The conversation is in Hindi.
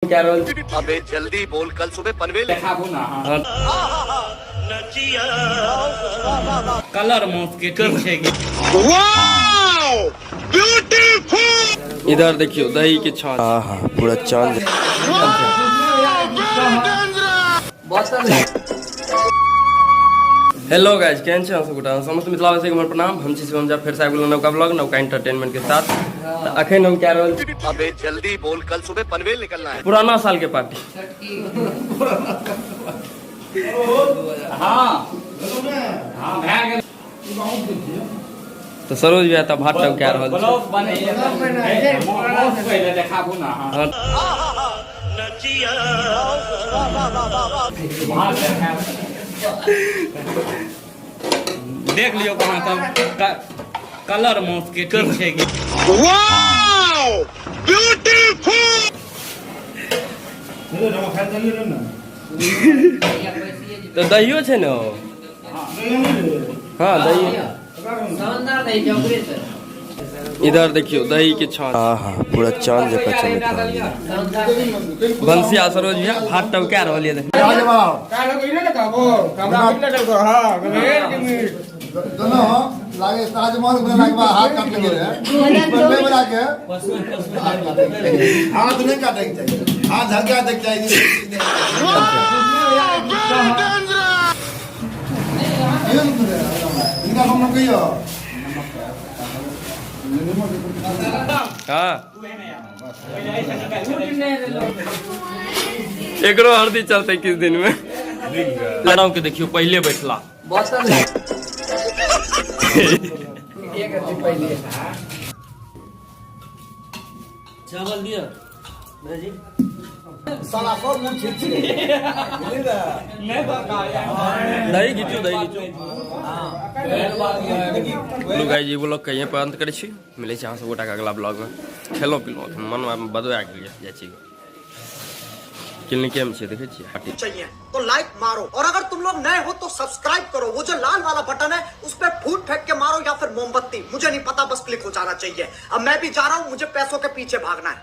क्या रोल? अबे जल्दी बोल, कल सुबह पनवेल कलर मौत के ठीक है कि इधर देखियो दही के छाछ। हाँ पूरा चांद। हेलो गाइस, केहन छै अहाँ गोटा? समस्त मिथिलावासी के हमर प्रणाम। हम छी शिवम झा, फिर से आबि गेलहुँ नवका ब्लॉग, नवका एंटरटेनमेंट के साथ। तो अखन हम क्या रोल? अबे जल्दी बोल, कल सुबह पनवेल निकलना है। पुराना साल के पार्टी। तो सरोज भी आता भात टाइम क्या रोल? देख लियो कहाँ तब कलर मौत के ठीक है कि तो दहियो छै ने? हाँ दही। इधर देखियो दही के छाछ। हाँ पूरा चांद जैसा चमक। बंसिया सरोज भैया भात टाइम क्या रोल? ये दोनों लागे ताजमहल बनाने के बाद हाथ काट लगे रहे बनने बना के हाथ नहीं काटेंगे चाहिए, हाथ हल्का देख चाहिए। इनका हम लोग कहियो हाँ एकरो हल्दी चलते किस दिन में लड़ाऊ के देखियो पहले बैठला चावल दियो दही घिचो दही घिचो। गाइस ये ब्लॉग कहीं पर अंत करे छी। मिले छी अहाँ सब गोटा के अगला ब्लॉग में। खेलो पिलो मन में बदवा गेलिए जाइ छी क्लिनिक में छी, देखे छी पार्टी चाहिए तो लाइक मारो, और अगर तुम लोग नए हो तो सब्सक्राइब करो। वो जो लाल वाला बटन है उस पर फूट फेंक के मारो या फिर मोमबत्ती, मुझे नहीं पता, बस क्लिक हो जाना चाहिए। अब मैं भी जा रहा हूँ, मुझे पैसों के पीछे भागना है।